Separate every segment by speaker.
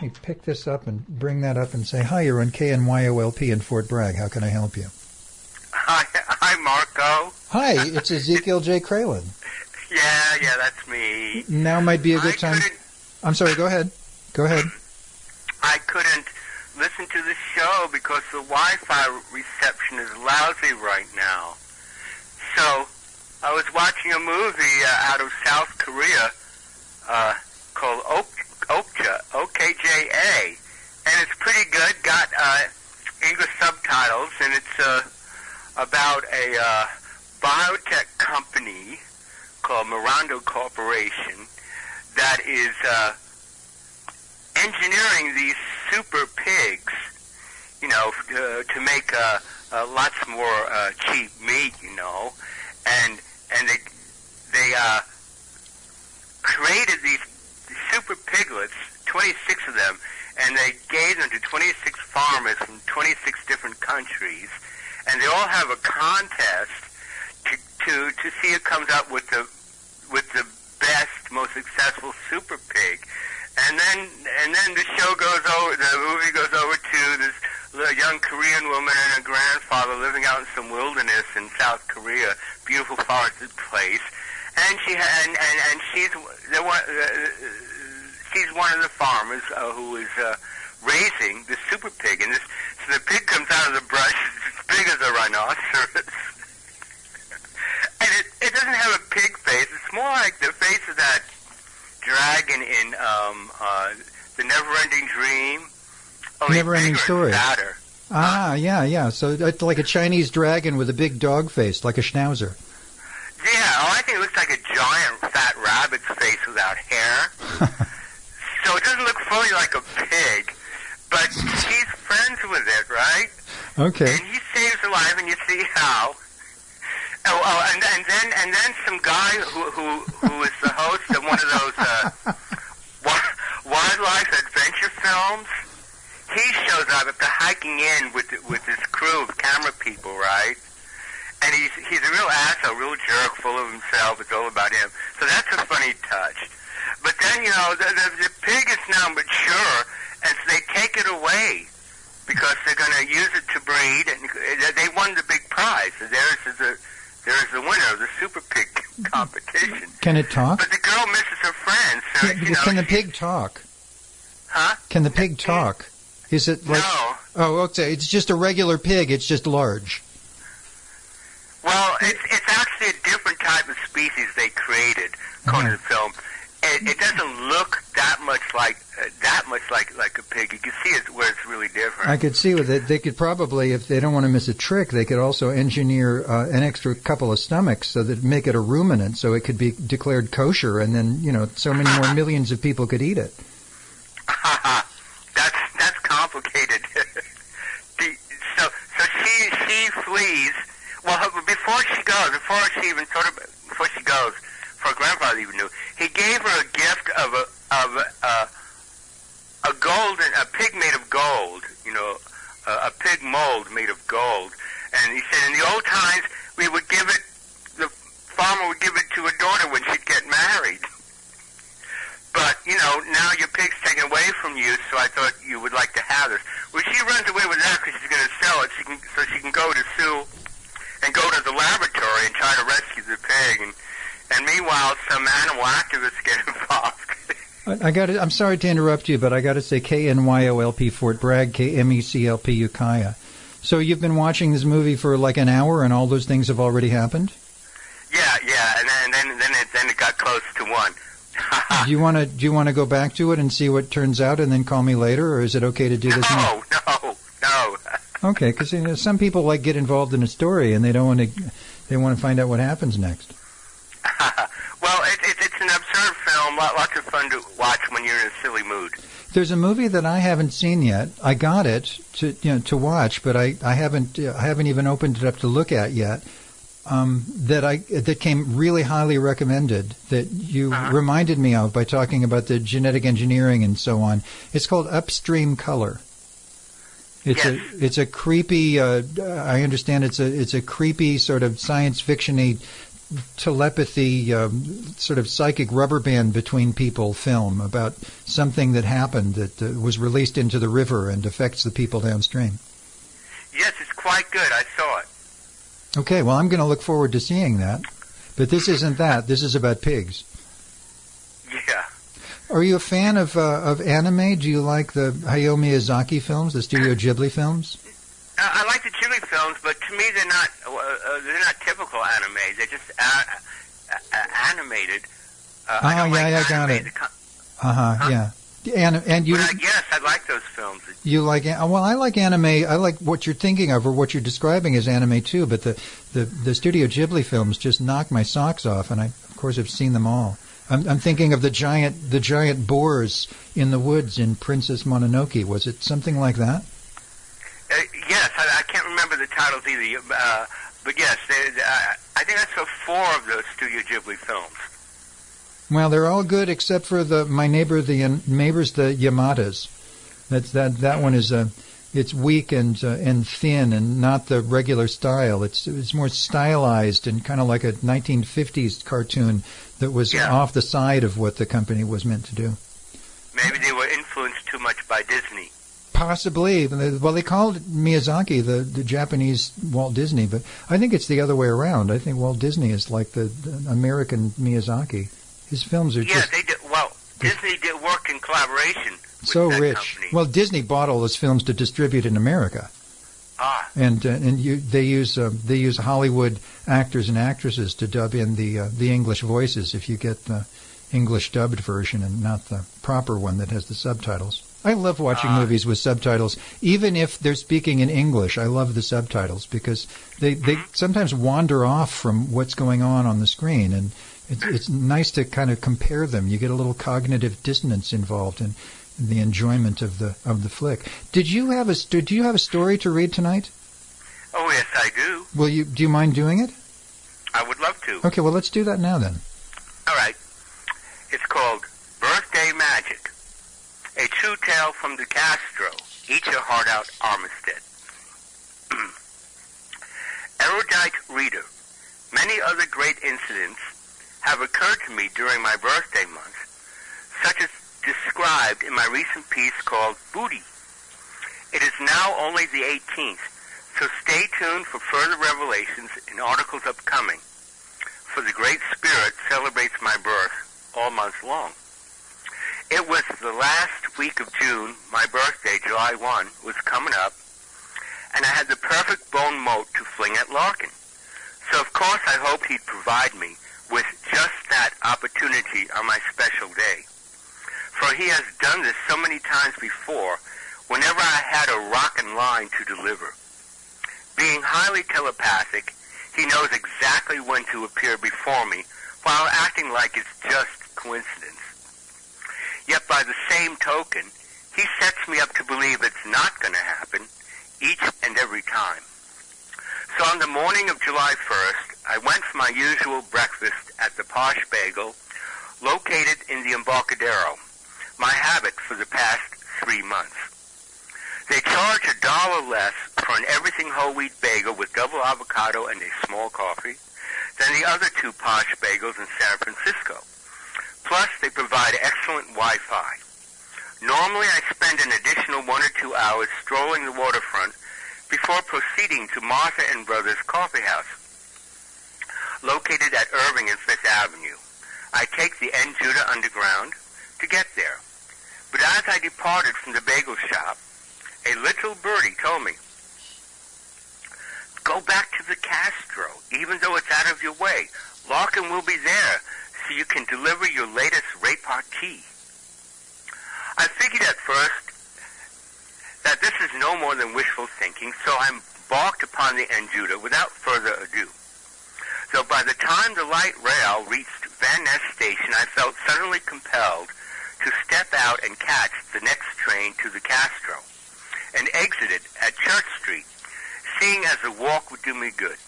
Speaker 1: Let me pick this up and bring that up and say, hi, you're on KNYOLP in Fort Bragg. How can I help you?
Speaker 2: Hi, Marco.
Speaker 1: Hi, it's Ezekiel J. Kralin.
Speaker 2: Yeah, that's me.
Speaker 1: Now might be a good time. I'm sorry, go ahead.
Speaker 2: I couldn't listen to the show because the Wi-Fi reception is lousy right now. So I was watching a movie out of South Korea called Okja, OKJA, and it's pretty good. Got English subtitles, and it's about a biotech company called Mirando Corporation that is engineering these super pigs, to make lots more cheap meat, and they created these super piglets, 26 of them, and they gave them to 26 farmers from 26 different countries, and they all have a contest to see who comes up with the best, most successful super pig. And then the movie goes over to this young Korean woman and her grandfather living out in some wilderness in South Korea, beautiful forested place, and she's one of the farmers who is raising the super pig, and so the pig comes out of the brush as big as a rhinoceros, and it doesn't have a pig face. It's more like the face of that dragon in the Never-Ending Dream.
Speaker 1: Never-Ending Story.
Speaker 2: Sadder.
Speaker 1: Yeah. So it's like a Chinese dragon with a big dog face, like a schnauzer.
Speaker 2: Yeah, I think it looks like a giant fat rabbit's face without hair. So it doesn't look fully like a pig, but he's friends with it, right?
Speaker 1: Okay.
Speaker 2: And he saves her life, and you see how. And then some guy who is the host of one of those wildlife adventure films, he shows up after hiking in with his crew of camera people, right? And he's a real asshole, real jerk, full of himself. It's all about him. So that's a funny touch. But then, the pig is now mature, and so they take it away because they're going to use it to breed, and they won the big prize. So there's the winner of the super pig competition.
Speaker 1: Can it talk?
Speaker 2: But the girl misses her friends. So,
Speaker 1: can the pig talk?
Speaker 2: Huh?
Speaker 1: Can the pig talk? Is it like...
Speaker 2: No.
Speaker 1: Oh, okay. It's just a regular pig. It's just large.
Speaker 2: Well, it's actually a different type of species they created, according to the film. It doesn't look that much like a pig. You can see it where it's really different.
Speaker 1: I could see with it. They could probably, if they don't want to miss a trick, they could also engineer an extra couple of stomachs so that make it a ruminant, so it could be declared kosher, and then so many more millions of people could eat it.
Speaker 2: That's complicated. So she flees. Well, before she goes, before she goes, before her grandfather even knew, he gave her a gift of a pig made of gold, a pig mold made of gold. And he said in the old times the farmer would give it to a daughter when she'd get married. But, now your pig's taken away from you, so I thought you would like to have this. Well, she runs away with that because she's going to sell it so she can go to sue and go to the laboratory and try to rescue the pig. And meanwhile, some animal activists get involved.
Speaker 1: I'm sorry to interrupt you, but I got to say KNYOLP Fort Bragg, KMECLP Ukiah. So you've been watching this movie for like an hour, and all those things have already happened?
Speaker 2: Yeah, and then it got close to one.
Speaker 1: Do you want to go back to it and see what turns out, and then call me later, or is it okay to do this now?
Speaker 2: No.
Speaker 1: Okay, because some people get involved in a story and they don't want to. They want to find out what happens next.
Speaker 2: Well, it's an absurd film. Lots of fun to watch when you're in a silly mood.
Speaker 1: There's a movie that I haven't seen yet. I got it to watch, but I haven't even opened it up to look at yet. That came really highly recommended, that you reminded me of by talking about the genetic engineering and so on. It's called Upstream Color. It's a creepy. I understand it's a creepy sort of science fiction-y telepathy, sort of psychic rubber band between people film about something that happened that was released into the river and affects the people downstream.
Speaker 2: Yes, it's quite good. I saw it.
Speaker 1: Okay, well, I'm going to look forward to seeing that. But this isn't that. This is about pigs.
Speaker 2: Yeah.
Speaker 1: Are you a fan of anime? Do you like the Hayao Miyazaki films, the Studio Ghibli films?
Speaker 2: I like the Ghibli films, but to me they're not typical anime. They're just animated. I don't like
Speaker 1: I got
Speaker 2: anime.
Speaker 1: it. Yeah. And you?
Speaker 2: Yes, I like those films.
Speaker 1: You like? Well, I like anime. I like what you're thinking of or what you're describing as anime too. But the Studio Ghibli films just knock my socks off, and I of course have seen them all. I'm thinking of the giant boars in the woods in Princess Mononoke. Was it something like that?
Speaker 2: Yes, I can't remember the titles either. But yes, I think that's 4 of the Studio Ghibli films.
Speaker 1: Well, they're all good except for my neighbors, the Yamadas. That one is it's weak and thin and not the regular style. It's more stylized and kind of like a 1950s cartoon that was off the side of what the company was meant to do.
Speaker 2: Maybe they were influenced too much by Disney.
Speaker 1: Possibly. Well, they called Miyazaki the Japanese Walt Disney, but I think it's the other way around. I think Walt Disney is like the American Miyazaki. His films are just...
Speaker 2: Yeah, they did. Well, Disney did work in collaboration with
Speaker 1: so
Speaker 2: that
Speaker 1: rich.
Speaker 2: company.
Speaker 1: Well, Disney bought all those films to distribute in America. They use Hollywood actors and actresses to dub in the English voices if you get the English dubbed version and not the proper one that has the subtitles. I love watching movies with subtitles, even if they're speaking in English. I love the subtitles because they sometimes wander off from what's going on the screen, and it's nice to kind of compare them. You get a little cognitive dissonance involved in the enjoyment of the flick. Do you have a story to read tonight?
Speaker 2: Oh yes, I do.
Speaker 1: Do you mind doing it?
Speaker 2: I would love to.
Speaker 1: Okay, well let's do that now then.
Speaker 2: All right. It's called Birthday Magic. A true tale from the Castro. Eat your heart out, Armistead. Erudite reader, many other great incidents have occurred to me during my birthday month, such as described in my recent piece called Booty. It is now only the 18th, so stay tuned for further revelations in articles upcoming, for the Great Spirit celebrates my birth all month long. It was the last week of June, my birthday, July 1, was coming up, and I had the perfect bone mote to fling at Larkin. So of course I hoped he'd provide me with just that opportunity on my special day. For he has done this so many times before, whenever I had a rockin' line to deliver. Being highly telepathic, he knows exactly when to appear before me, while acting like it's just coincidence. Yet by the same token, he sets me up to believe it's not going to happen each and every time. So on the morning of July 1st, I went for my usual breakfast at the Posh Bagel, located in the Embarcadero, my habit for the past 3 months. They charge $1 less for an everything whole wheat bagel with double avocado and a small coffee than the other 2 Posh Bagels in San Francisco. Plus, they provide excellent Wi-Fi. Normally, I spend an additional 1 or 2 hours strolling the waterfront before proceeding to Martha and Brothers Coffee House, located at Irving and Fifth Avenue. I take the N. Judah Underground to get there. But as I departed from the bagel shop, a little birdie told me, "Go back to the Castro, even though it's out of your way. Larkin will be there, so you can deliver your latest repartee." I figured at first that this is no more than wishful thinking, so I embarked upon the N. Judah without further ado. So by the time the light rail reached Van Ness Station, I felt suddenly compelled to step out and catch the next train to the Castro, and exited at Church Street, seeing as the walk would do me good.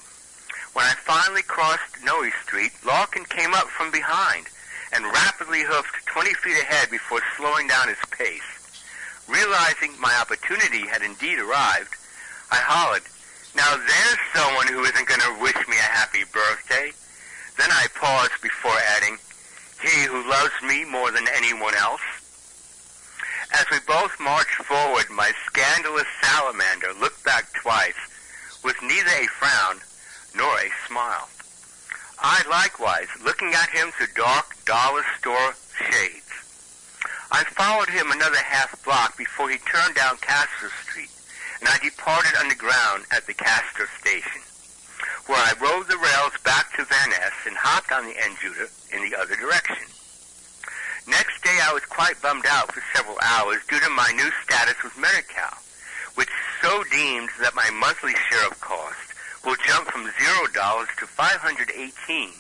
Speaker 2: When I finally crossed Noe Street, Larkin came up from behind and rapidly hoofed 20 feet ahead before slowing down his pace. Realizing my opportunity had indeed arrived, I hollered, "Now there's someone who isn't going to wish me a happy birthday." Then I paused before adding, he who loves me more than anyone else. As we both marched forward, my scandalous salamander looked back twice, with neither a frown nor a smile. I likewise, looking at him through dark dollar store shades. I followed him another half block before he turned down Castro Street, and I departed underground at the Castro station, where I rode the rails back to Van Ness and hopped on the Enjuta in the other direction. Next day I was quite bummed out for several hours due to my new status with Medi-Cal, which so deemed that my monthly share of cost will jump from $0 to $518,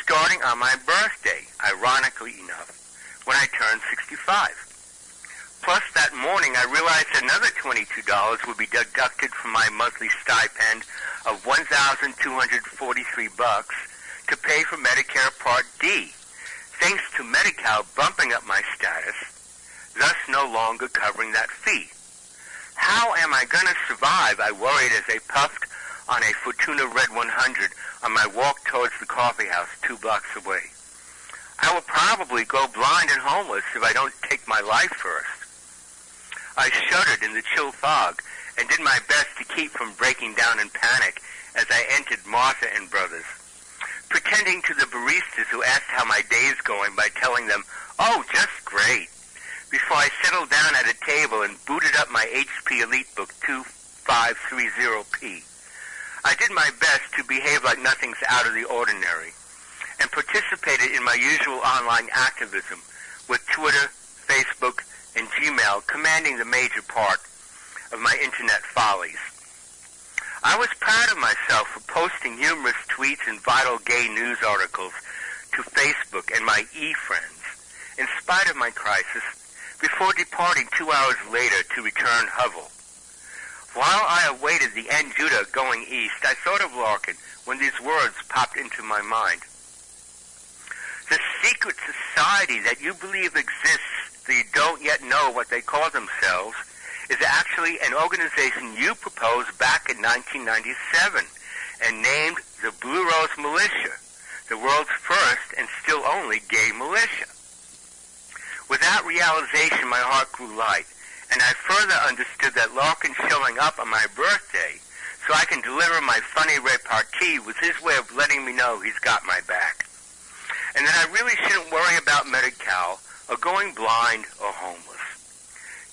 Speaker 2: starting on my birthday, ironically enough, when I turned 65. Plus, that morning I realized another $22 would be deducted from my monthly stipend of $1,243 to pay for Medicare Part D, thanks to Medi-Cal bumping up my status, thus no longer covering that fee. How am I going to survive, I worried as I puffed on a Fortuna Red 100 on my walk towards the coffee house 2 blocks away. I will probably go blind and homeless if I don't take my life first. I shuddered in the chill fog and did my best to keep from breaking down in panic as I entered Martha and Brothers, pretending to the baristas who asked how my day's going by telling them, "Oh, just great," before I settled down at a table and booted up my HP Elite Book 2530P. I did my best to behave like nothing's out of the ordinary and participated in my usual online activism with Twitter, Facebook, and Gmail commanding the major part of my internet follies. I was proud of myself for posting humorous tweets and vital gay news articles to Facebook and my e-friends, in spite of my crisis, before departing 2 hours later to return Hovel. While I awaited the Enjuta going east, I thought of Larkin when these words popped into my mind. The secret society that you believe exists that you don't yet know what they call themselves is actually an organization you proposed back in 1997 and named the Blue Rose Militia, the world's first and still only gay militia. With that realization, my heart grew light, and I further understood that Larkin showing up on my birthday so I can deliver my funny repartee was his way of letting me know he's got my back, and that I really shouldn't worry about Medi-Cal or going blind or homeless.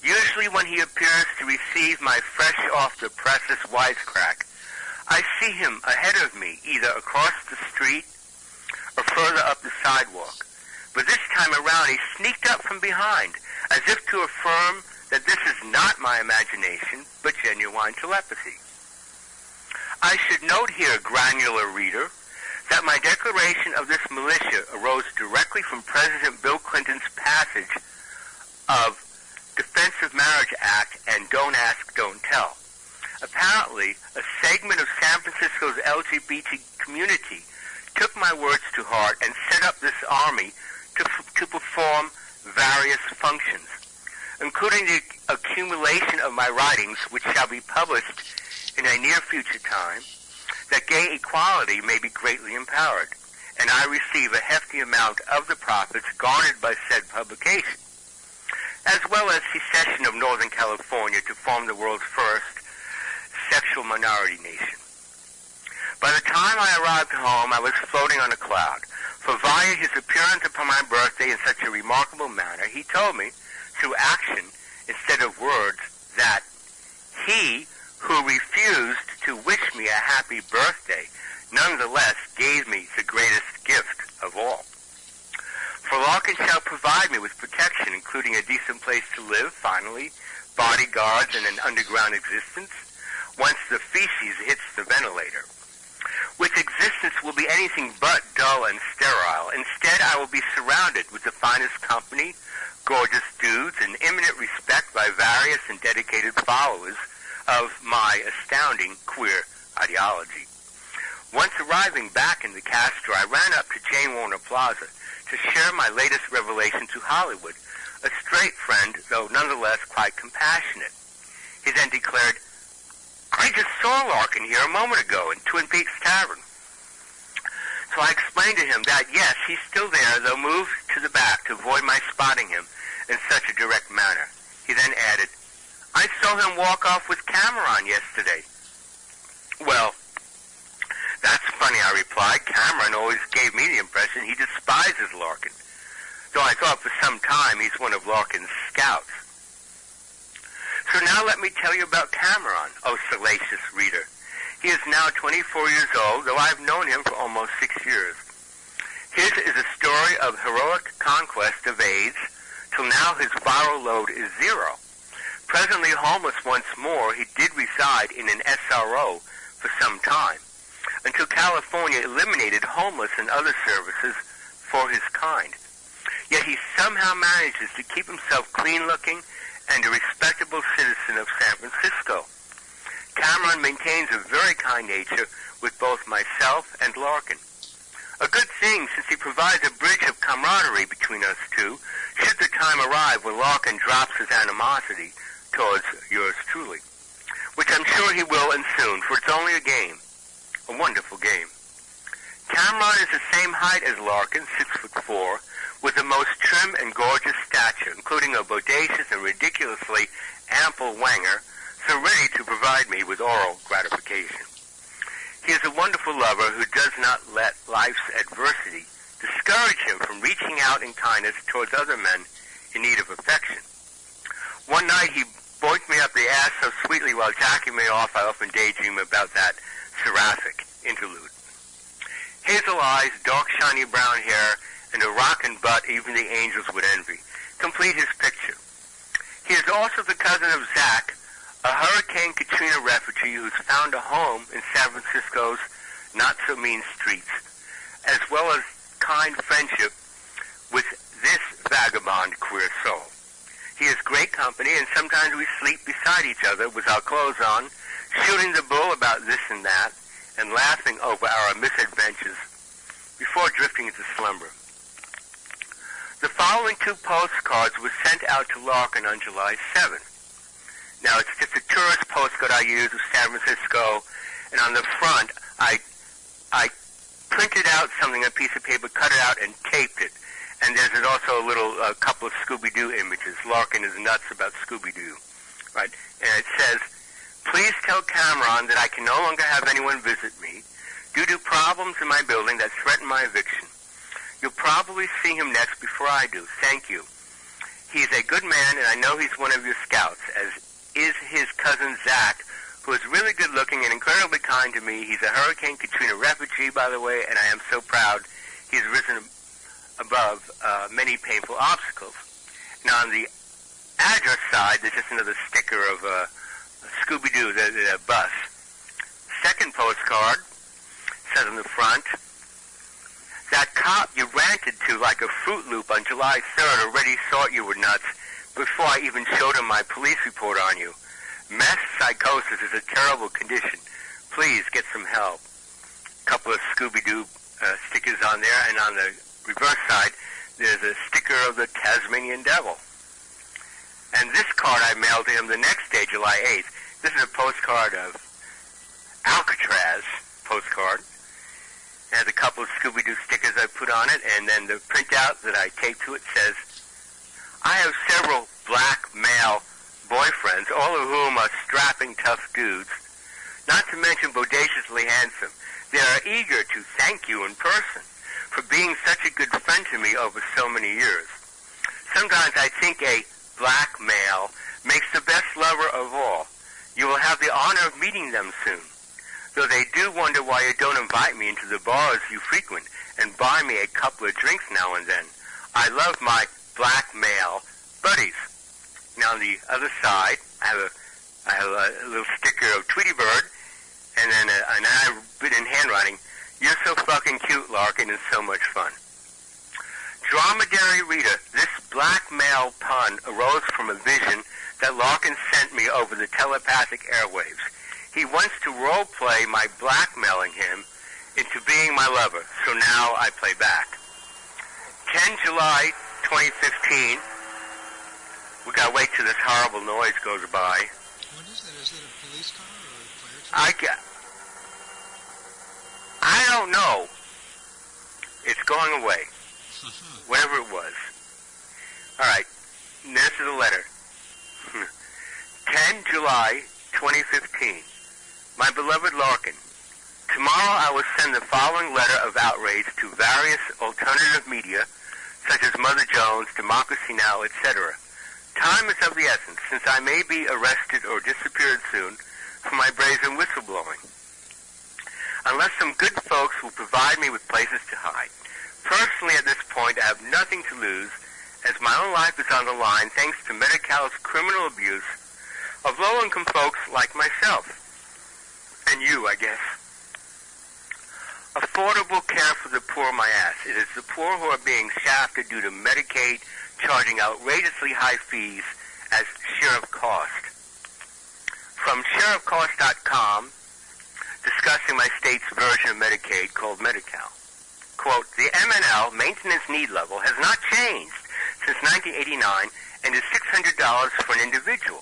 Speaker 2: Usually when he appears to receive my fresh-off-the-presses wisecrack, I see him ahead of me, either across the street or further up the sidewalk. But this time around, he sneaked up from behind, as if to affirm that this is not my imagination, but genuine telepathy. I should note here, granular reader, that my declaration of this militia arose directly from President Bill Clinton's passage of Defense of Marriage Act and Don't Ask, Don't Tell. Apparently, a segment of San Francisco's LGBT community took my words to heart and set up this army to perform various functions, including the accumulation of my writings, which shall be published in a near future time, that gay equality may be greatly empowered, and I receive a hefty amount of the profits garnered by said publication, as well as secession of Northern California to form the world's first sexual minority nation. By the time I arrived home, I was floating on a cloud, for via his appearance upon my birthday in such a remarkable manner, he told me, through action instead of words, that he who refused to wish me a happy birthday nonetheless gave me the greatest gift of all. For Larkin shall provide me with protection, including a decent place to live, finally, bodyguards, and an underground existence, once the feces hits the ventilator, which existence will be anything but dull and sterile. Instead, I will be surrounded with the finest company, gorgeous dudes, and imminent respect by various and dedicated followers of my astounding queer ideology. Once arriving back in the Castro, I ran up to Jane Warner Plaza to share my latest revelation to Hollywood, a straight friend, though nonetheless quite compassionate. He then declared, "I just saw Larkin here a moment ago in Twin Peaks Tavern." So I explained to him that, yes, he's still there, though moved to the back to avoid my spotting him in such a direct manner. He then added, I saw him walk off with Cameron yesterday. Well, that's funny, I replied. Cameron always gave me the impression he despises Larkin, though I thought for some time he's one of Larkin's scouts. So now let me tell you about Cameron, oh salacious reader. He is now 24 years old, though I've known him for almost 6 years. His is a story of heroic conquest of AIDS, till now his viral load is 0. Presently homeless once more, he did reside in an SRO for some time, until California eliminated homeless and other services for his kind. Yet he somehow manages to keep himself clean-looking and a respectable citizen of San Francisco. Cameron maintains a very kind nature with both myself and Larkin. A good thing, since he provides a bridge of camaraderie between us two, should the time arrive when Larkin drops his animosity towards yours truly, which I'm sure he will and soon, for it's only a game, a wonderful game. Cameron is the same height as Larkin, 6'4", with the most trim and gorgeous stature, including a bodacious and ridiculously ample wanger, so ready to provide me with oral gratification. He is a wonderful lover who does not let life's adversity discourage him from reaching out in kindness towards other men in need of affection. One night he boinked me up the ass so sweetly while jacking me off I often daydream about that seraphic interlude. Hazel eyes, dark shiny brown hair, and a rockin' butt even the angels would envy complete his picture. He is also the cousin of Zach, a Hurricane Katrina refugee who's found a home in San Francisco's not-so-mean streets, as well as kind friendship with this vagabond queer soul. He is great company, and sometimes we sleep beside each other with our clothes on, shooting the bull about this and that, and laughing over our misadventures before drifting into slumber. The following 2 postcards were sent out to Larkin on July 7th. Now, it's just a tourist postcard I use of San Francisco, and on the front, I printed out something on a piece of paper, cut it out, and taped it. And there's also a little couple of Scooby-Doo images. Larkin is nuts about Scooby-Doo, right? And it says, please tell Cameron that I can no longer have anyone visit me due to problems in my building that threaten my eviction. You'll probably see him next before I do. Thank you. He's a good man, and I know he's one of your scouts, as is his cousin Zach, who is really good-looking and incredibly kind to me. He's a Hurricane Katrina refugee, by the way, and I am so proud he's risen above many painful obstacles. Now, on the address side, there's just another sticker of Scooby-Doo, the bus. Second postcard says on the front, that cop you ranted to like a Fruit Loop on July 3rd already thought you were nuts before I even showed him my police report on you. Mass psychosis is a terrible condition. Please get some help. A couple of Scooby-Doo stickers on there, and on the reverse side, there's a sticker of the Tasmanian Devil. And this card I mailed to him the next day, July 8th. This is a postcard of Alcatraz postcard. It has a couple of Scooby-Doo stickers I put on it, and then the printout that I taped to it says, I have several black male boyfriends, all of whom are strapping, tough dudes, not to mention bodaciously handsome. They are eager to thank you in person for being such a good friend to me over so many years. Sometimes I think a black male makes the best lover of all. You will have the honor of meeting them soon, though they do wonder why you don't invite me into the bars you frequent and buy me a couple of drinks now and then. I love my black male buddies. Now on the other side, I have a little sticker of Tweety Bird, and then I've written in handwriting, you're so fucking cute, Larkin, and so much fun. Dromedary reader, this blackmail pun arose from a vision that Larkin sent me over the telepathic airwaves. He wants to role-play my blackmailing him into being my lover, so now I play back. 10 July 2015, we gotta wait till this horrible noise goes by.
Speaker 3: What is that? Is that a police car or a fire truck?
Speaker 2: I don't know. It's going away. Whatever it was. All right. This is a letter. 10 July 2015. My beloved Larkin, tomorrow I will send the following letter of outrage to various alternative media, such as Mother Jones, Democracy Now!, etc. Time is of the essence, since I may be arrested or disappeared soon for my brazen whistleblowing. Unless some good folks will provide me with places to hide. Personally, at this point, I have nothing to lose, as my own life is on the line thanks to Medi-Cal's criminal abuse of low-income folks like myself. And you, I guess. Affordable care for the poor, my ass. It is the poor who are being shafted due to Medicaid charging outrageously high fees as share of cost. From shareofcost.com, discussing my state's version of Medicaid called Medi-Cal. Quote, the MNL maintenance need level has not changed since 1989 and is $600 for an individual.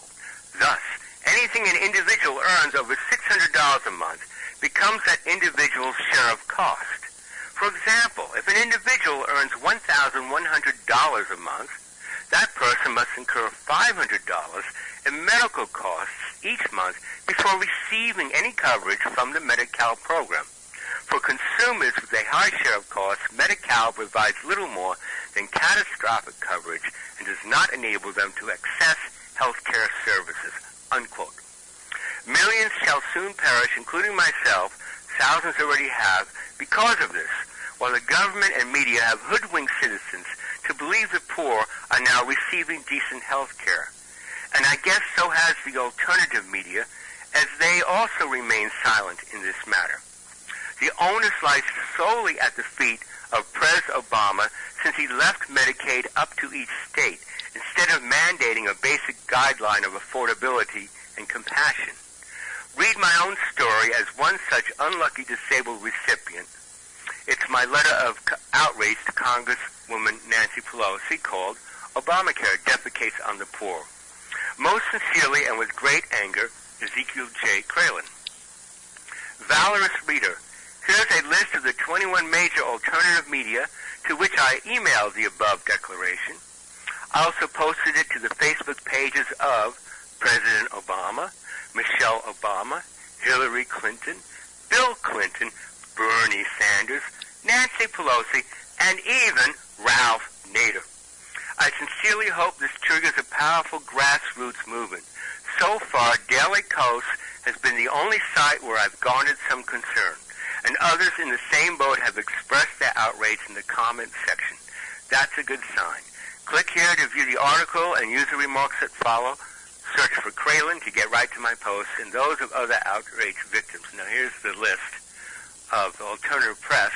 Speaker 2: Thus, anything an individual earns over $600 a month becomes that individual's share of cost. For example, if an individual earns $1,100 a month, that person must incur $500 in medical costs each month before receiving any coverage from the Medi-Cal program. For consumers with a high share of costs, Medi-Cal provides little more than catastrophic coverage and does not enable them to access health care services, unquote. Millions shall soon perish, including myself, thousands already have, because of this, while the government and media have hoodwinked citizens to believe the poor are now receiving decent health care. And I guess so has the alternative media, as they also remain silent in this matter. The onus lies solely at the feet of President Obama, since he left Medicaid up to each state, instead of mandating a basic guideline of affordability and compassion. Read my own story as one such unlucky disabled recipient. It's my letter of outrage to Congresswoman Nancy Pelosi called Obamacare Defecates on the Poor. Most sincerely and with great anger, Ezekiel J. Kralin. Valorous reader, here's a list of the 21 major alternative media to which I emailed the above declaration. I also posted it to the Facebook pages of President Obama, Michelle Obama, Hillary Clinton, Bill Clinton, Bernie Sanders, Nancy Pelosi, and even Ralph Nader. I sincerely hope this triggers a powerful grassroots movement. So far, Daily Kos has been the only site where I've garnered some concern, and others in the same boat have expressed their outrage in the comment section. That's a good sign. Click here to view the article and use the remarks that follow. Search for Kralin to get right to my posts and those of other outrage victims. Now here's the list of alternative press,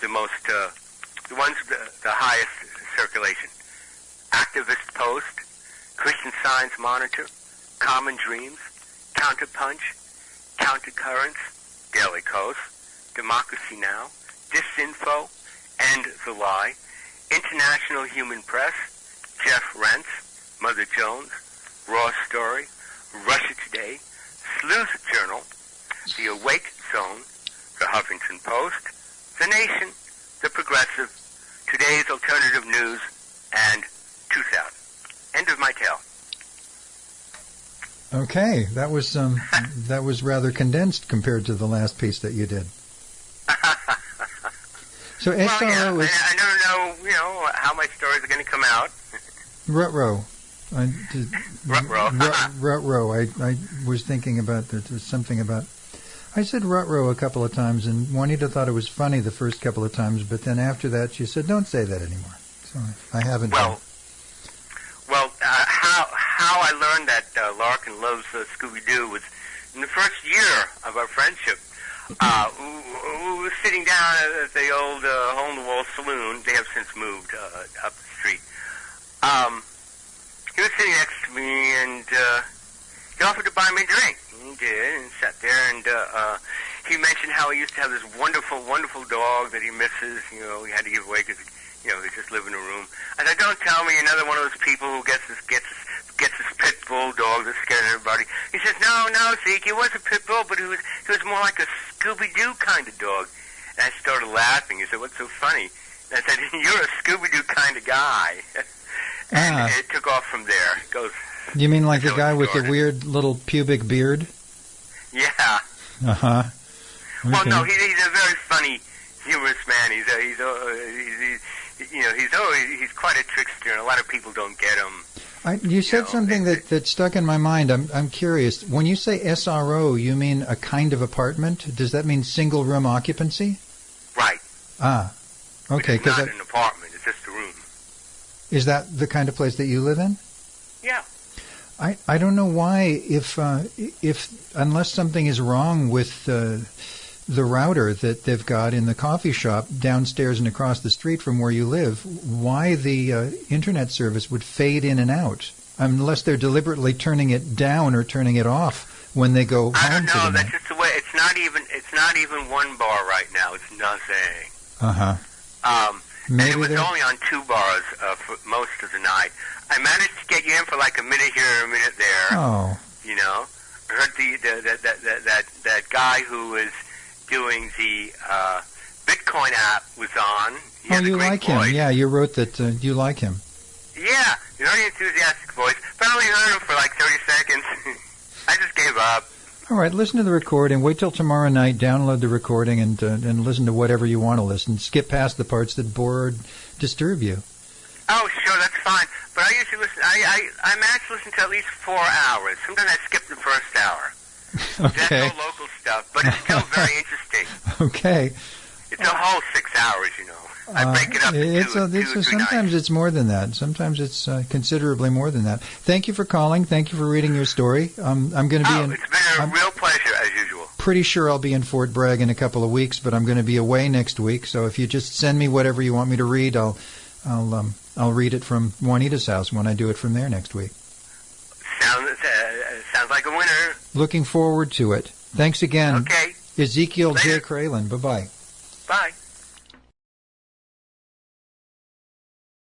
Speaker 2: the ones with the highest circulation. Activist Post, Christian Science Monitor, Common Dreams, Counterpunch, Countercurrents, Daily Kos, Democracy Now!, Disinfo, End the Lie, International Human Press, Jeff Rentz, Mother Jones, Raw Story, Russia Today, Sleuth Journal, The Awake Zone, The Huffington Post, The Nation, The Progressive, Today's Alternative News, and 2000. End of my tale.
Speaker 1: Okay, that was rather condensed compared to the last piece that you did. So
Speaker 2: well, yeah, I don't know, how my stories are going to come out.
Speaker 1: Ruh-roh.
Speaker 2: Ruh-roh.
Speaker 1: I was thinking about there's something about. I said ruh-roh a couple of times, and Juanita thought it was funny the first couple of times, but then after that she said, "Don't say that anymore." So I haven't.
Speaker 2: Well, how I learned that Larkin loves Scooby-Doo was in the first year of our friendship. We were sitting down at the old hole-in-the-wall saloon. They have since moved up the street. He was sitting next to me, and he offered to buy me a drink. He did, and sat there, and he mentioned how he used to have this wonderful, wonderful dog that he misses. He had to give away because he just lived in a room. I said, "Don't tell me you're another one of those people who gets this pit bull dog that scares everybody." He says, "No, Zeke, he was a pit bull, but he was more like a Scooby-Doo kind of dog." I started laughing. He said, "What's so funny?" And I said, "You're a Scooby-Doo kind of guy." And it took off from there. It goes.
Speaker 1: You mean like the
Speaker 2: so
Speaker 1: guy
Speaker 2: it
Speaker 1: with the
Speaker 2: started.
Speaker 1: weird little pubic beard?
Speaker 2: Yeah.
Speaker 1: Uh-huh.
Speaker 2: Well,
Speaker 1: Okay.
Speaker 2: no, he's a very funny, humorous man. He's quite a trickster, and a lot of people don't get him.
Speaker 1: You said something that stuck in my mind. I'm curious. When you say SRO, you mean a kind of apartment? Does that mean single room occupancy?
Speaker 2: Right.
Speaker 1: Ah, okay.
Speaker 2: It's not an apartment. It's just a room.
Speaker 1: Is that the kind of place that you live in?
Speaker 2: Yeah.
Speaker 1: I don't know why, if unless something is wrong with the router that they've got in the coffee shop downstairs and across the street from where you live, why the internet service would fade in and out, unless they're deliberately turning it down or turning it off when they go
Speaker 2: I
Speaker 1: home
Speaker 2: don't
Speaker 1: for
Speaker 2: know.
Speaker 1: the
Speaker 2: That's
Speaker 1: night.
Speaker 2: just the way. It's not even one bar right now. It's nothing.
Speaker 1: Uh-huh. And
Speaker 2: it was only on 2 bars for most of the night. I managed to get you in for like a minute here, a minute there.
Speaker 1: Oh.
Speaker 2: You know, I heard that guy who was doing the Bitcoin app was on. He had a
Speaker 1: You
Speaker 2: great
Speaker 1: like
Speaker 2: voice.
Speaker 1: him? Yeah, you wrote that you like him.
Speaker 2: Yeah, very enthusiastic voice. But I only heard him for like 30 seconds. I just gave up.
Speaker 1: All right, listen to the recording. Wait till tomorrow night. Download the recording and listen to whatever you want to listen. Skip past the parts that bore or disturb you.
Speaker 2: Oh, sure, that's fine. But I usually listen. I manage to listen to at least 4 hours. Sometimes I skip the first hour.
Speaker 1: Okay.
Speaker 2: That's all local stuff, but it's still very interesting.
Speaker 1: Okay.
Speaker 2: It's a whole 6 hours, you know. I break it up into two or three
Speaker 1: sometimes
Speaker 2: nights.
Speaker 1: it's more than that. Sometimes it's considerably more than that. Thank you for calling. Thank you for reading your story. I'm going to be in.
Speaker 2: It's been a real pleasure, as usual.
Speaker 1: Pretty sure I'll be in Fort Bragg in a couple of weeks, but I'm going to be away next week. So if you just send me whatever you want me to read, I'll read it from Juanita's house when I do it from there next week.
Speaker 2: Sounds like a winner.
Speaker 1: Looking forward to it. Thanks again.
Speaker 2: Okay.
Speaker 1: Ezekiel J.
Speaker 2: Later.
Speaker 1: Kralin. Bye-bye.
Speaker 2: Bye.